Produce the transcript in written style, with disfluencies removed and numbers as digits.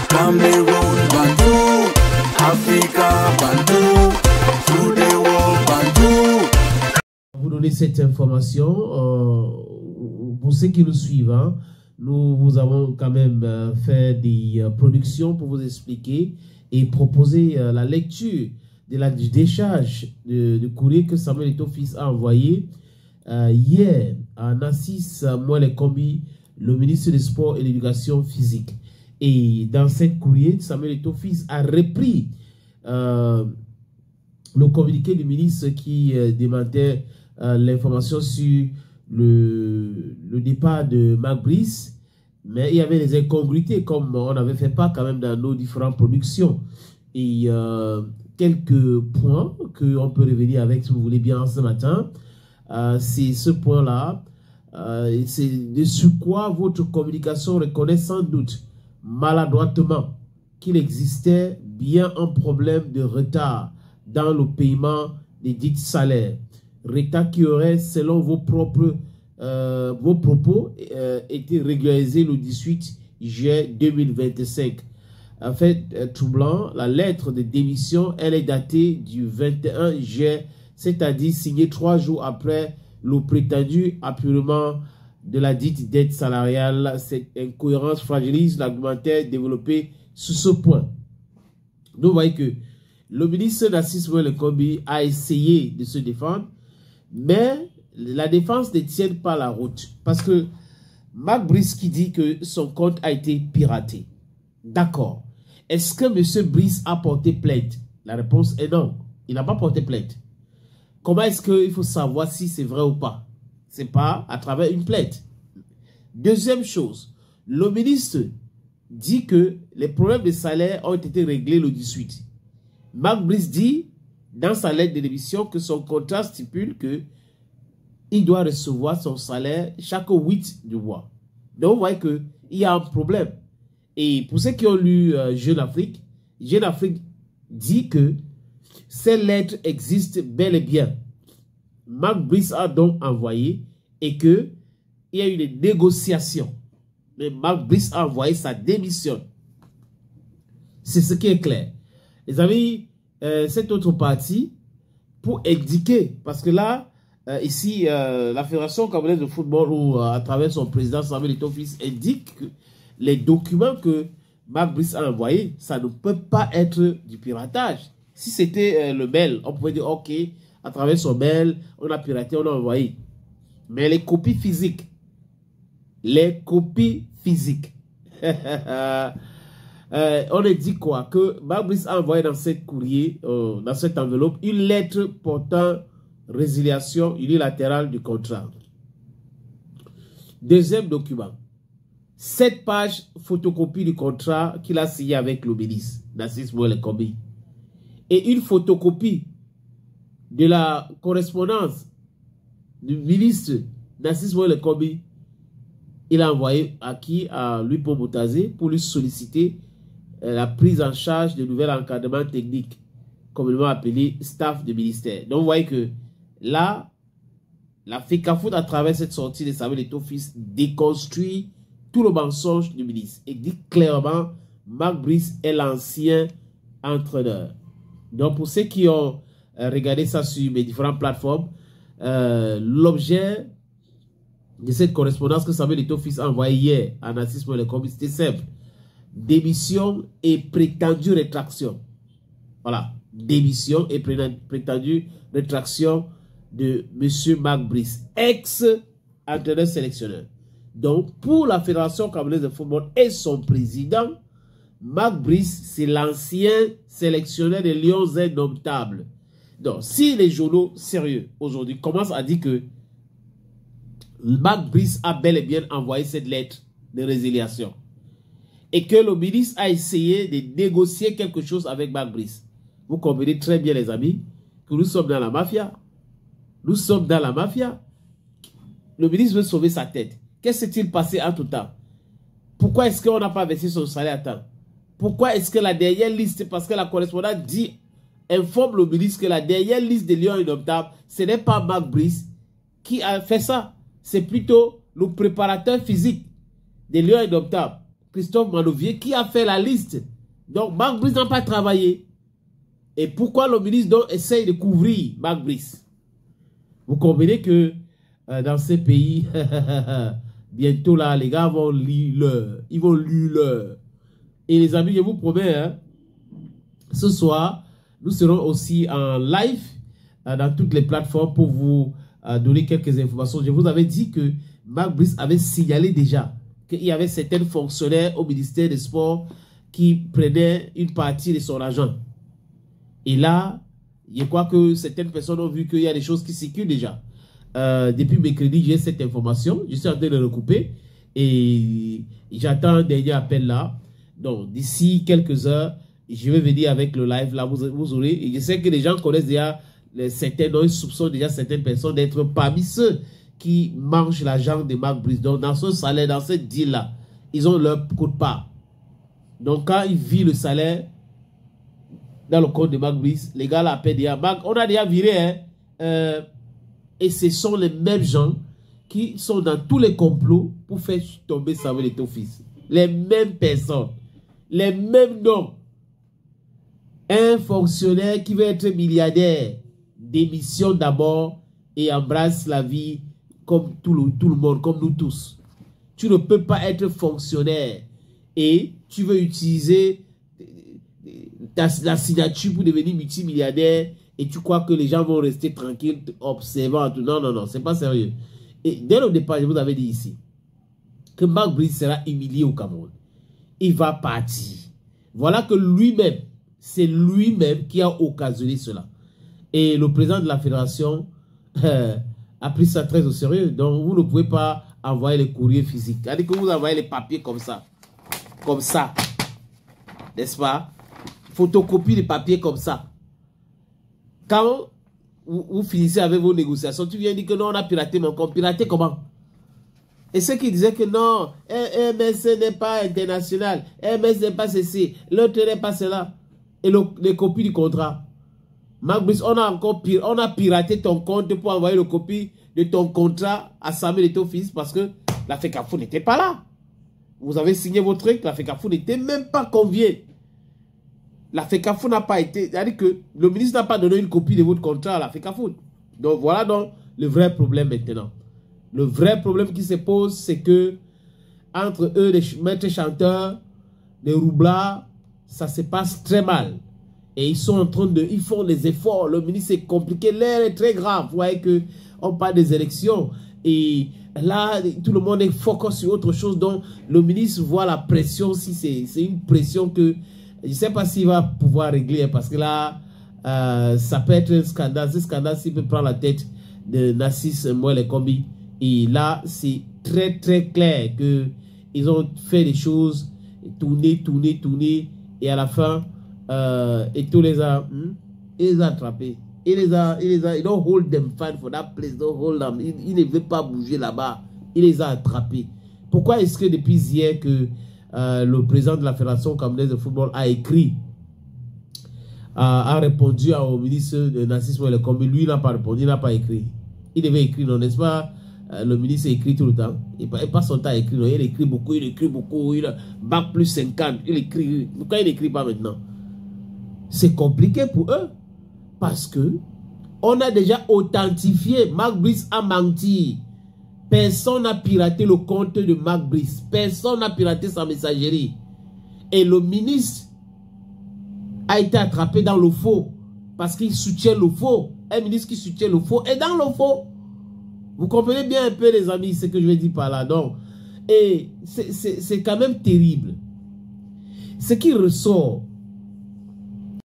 Cameroun, Bandou, Africa, Bandou, through the world, Bandou. Vous donner cette information, pour ceux qui nous suivent, hein, nous vous avons quand même fait des productions pour vous expliquer et proposer la lecture du décharge de courrier que Samuel Eto'o Fils a envoyé hier à Narcisse Moelle Kombi, le ministre des Sports et de l'Éducation physique. Et dans cette courrier, Samuel Eto'o Fils a repris le communiqué du ministre qui démentait l'information sur le départ de Marc Brice, mais il y avait des incongruités comme on avait fait part quand même dans nos différentes productions. Et quelques points qu'on peut revenir avec si vous voulez bien ce matin, c'est ce point-là, c'est de sur quoi votre communication reconnaît sans doute maladroitement qu'il existait bien un problème de retard dans le paiement des dits salaires. Retard qui aurait, selon vos propos, été régularisé le 18 juillet 2025. En fait, troublant, la lettre de démission, elle est datée du 21 juillet, c'est-à-dire signée 3 jours après le prétendu apurement de la dite dette salariale. Cette incohérence fragilise l'argumentaire développé sur ce point. Donc, vous voyez que le ministre Narcisse Moelle Kombi a essayé de se défendre, mais la défense ne tient pas la route. Parce que Marc Brice qui dit que son compte a été piraté. D'accord. Est-ce que M. Brice a porté plainte? La réponse est non. Il n'a pas porté plainte. Comment est-ce qu'il faut savoir si c'est vrai ou pas? C'est pas à travers une plainte. Deuxième chose, le ministre dit que les problèmes de salaire ont été réglés le 18. Marc Brice dit dans sa lettre de démission que son contrat stipule que il doit recevoir son salaire chaque 8 du mois. Donc vous voyez qu'il y a un problème. Et pour ceux qui ont lu Jeune Afrique dit que ces lettres existent bel et bien. Marc Brice a donc envoyé et qu'il y a eu des négociations. Mais Marc Brice a envoyé sa démission. C'est ce qui est clair. Les amis, cette autre partie, pour indiquer, parce que là, ici, la Fédération camerounaise de football, ou à travers son président Samuel Eto'o Fils, indique que les documents que Marc Brice a envoyés, ça ne peut pas être du piratage. Si c'était le mail, on pouvait dire, ok, à travers son mail, on a piraté, on a envoyé. Mais les copies physiques, on a dit quoi? Que Marc Brice a envoyé dans cette courrier, dans cette enveloppe, une lettre portant résiliation unilatérale du contrat. Deuxième document, 7 pages photocopie du contrat qu'il a signé avec le ministre, Narcisse Moelle Kombi. Et une photocopie de la correspondance du ministre Narcisse Moelle Kombi. Il a envoyé à qui? À Louis Boutazé pour lui solliciter la prise en charge de nouvel encadrement technique, communément appelé staff de ministère. Donc vous voyez que là, la FECAFOOT à travers cette sortie de Samuel Eto'o Fils déconstruit tout le mensonge du ministre et dit clairement Marc Brice est l'ancien entraîneur. Donc pour ceux qui ont regardé ça sur mes différentes plateformes, l'objet de cette correspondance que Samuel Eto'o Fils a envoyée hier à Narcisse Moelle Kombi, c'était simple. Démission et prétendue rétraction. Voilà. Démission et prétendue rétraction de M. Marc Brice, ex-entraîneur sélectionneur. Donc, pour la Fédération camerounaise de football et son président, Marc Brice, c'est l'ancien sélectionneur des Lions indomptables. Donc, si les journaux sérieux aujourd'hui commencent à dire que Marc Brice a bel et bien envoyé cette lettre de résiliation et que le ministre a essayé de négocier quelque chose avec Marc Brice, vous comprenez très bien, les amis, que nous sommes dans la mafia. Nous sommes dans la mafia. Le ministre veut sauver sa tête. Qu'est-ce qui s'est-il passé en tout temps? Pourquoi est-ce qu'on n'a pas versé son salaire à temps? Pourquoi est-ce que la dernière liste, parce que la correspondante dit, informe le ministre que la dernière liste des Lions indomptables, ce n'est pas Marc Brice qui a fait ça. C'est plutôt le préparateur physique des Lions indomptables Christophe Manovier qui a fait la liste. Donc, Marc Brice n'a pas travaillé. Et pourquoi le ministre donc essaye de couvrir Marc Brice? Vous comprenez que dans ces pays, bientôt là, les gars vont lire l'heure. Ils vont lire l'heure. Et les amis, je vous promets, hein, ce soir, nous serons aussi en live dans toutes les plateformes pour vous donner quelques informations. Je vous avais dit que Marc Brice avait signalé déjà qu'il y avait certains fonctionnaires au ministère des Sports qui prenaient une partie de son argent. Et là, je crois que certaines personnes ont vu qu'il y a des choses qui circulent déjà. Depuis mercredi, j'ai cette information. Je suis en train de le recouper. Et j'attends un dernier appel là. Donc, d'ici quelques heures, je vais venir avec le live là. Vous aurez. Et je sais que les gens connaissent déjà certains noms. Ils soupçonnent déjà certaines personnes d'être parmi ceux qui mangent l'argent de Marc Brice. Donc, dans ce salaire, dans cette deal là, ils ont leur quote-part. Donc, quand ils virent le salaire dans le compte de Marc Brice, les gars là appellent déjà Marc, on a déjà viré, hein. Et ce sont les mêmes gens qui sont dans tous les complots pour faire tomber Samuel Eto'o-Fils. Les mêmes personnes, les mêmes noms. Un fonctionnaire qui veut être milliardaire démissionne d'abord et embrasse la vie comme tout le monde, comme nous tous. Tu ne peux pas être fonctionnaire et tu veux utiliser la signature pour devenir multimilliardaire et tu crois que les gens vont rester tranquilles, observant. Non, non, non, c'est pas sérieux. Et dès le départ, je vous avais dit ici que Marc Brice sera humilié au Cameroun. Il va partir. Voilà que lui-même, c'est lui-même qui a occasionné cela. Et le président de la fédération a pris ça très au sérieux. Donc, vous ne pouvez pas envoyer les courriers physiques. C'est-à-dire que vous envoyez les papiers comme ça. Comme ça. N'est-ce pas? Photocopie les papiers comme ça. Quand vous finissez avec vos négociations, tu viens dire que non, on a piraté mon compte. Piraté comment? Et ceux qui disaient que non, MS n'est pas international, MS n'est pas ceci, l'autre n'est pas cela. Et les copies du contrat. Marc Brice, on a piraté ton compte pour envoyer le copie de ton contrat à Samuel Eto'o-Fils parce que la FECAFOOT n'était pas là. Vous avez signé votre truc, la FECAFOOT n'était même pas conviée. La FECAFOOT n'a pas été... C'est-à-dire que le ministre n'a pas donné une copie de votre contrat à la FECAFOOT. Donc voilà donc le vrai problème maintenant. Le vrai problème qui se pose, c'est que entre eux, les maîtres chanteurs, les roublards, ça se passe très mal. Et ils sont en train de... Ils font des efforts. Le ministre, c'est compliqué. L'air est très grave. Vous voyez qu'on parle des élections. Et là, tout le monde est focus sur autre chose. Donc, le ministre voit la pression. Si c'est une pression que... Je ne sais pas s'il va pouvoir régler. Parce que là, ça peut être un scandale. Ce scandale, s'il peut prendre la tête de Narcisse Mouel-Ekombi. Et là, c'est très, très clair qu'ils ont fait des choses, tourner. Et à la fin... et tous les a attrapés. Il don't hold them fine for that place, don't hold them. Il ne veut pas bouger là-bas. Il les a attrapés. Pourquoi est-ce que depuis hier que le président de la Fédération camerounaise de football a écrit, a répondu au ministre de Narcisse Mouel-Ekombi? Lui, il n'a pas répondu, il n'a pas écrit. Il devait écrire, non, n'est-ce pas? Le ministre écrit tout le temps. Il passe son temps à écrire. Non. Il écrit beaucoup, Il a bac plus 50. Il écrit. Pourquoi il n'écrit pas maintenant? C'est compliqué pour eux. Parce que on a déjà authentifié. Marc Brice a menti. Personne n'a piraté le compte de Marc Brice. Personne n'a piraté sa messagerie. Et le ministre a été attrapé dans le faux. Parce qu'il soutient le faux. Un ministre qui soutient le faux est dans le faux. Vous comprenez bien un peu, les amis, ce que je vais dire par là. Donc, et c'est quand même terrible. Ce qui ressort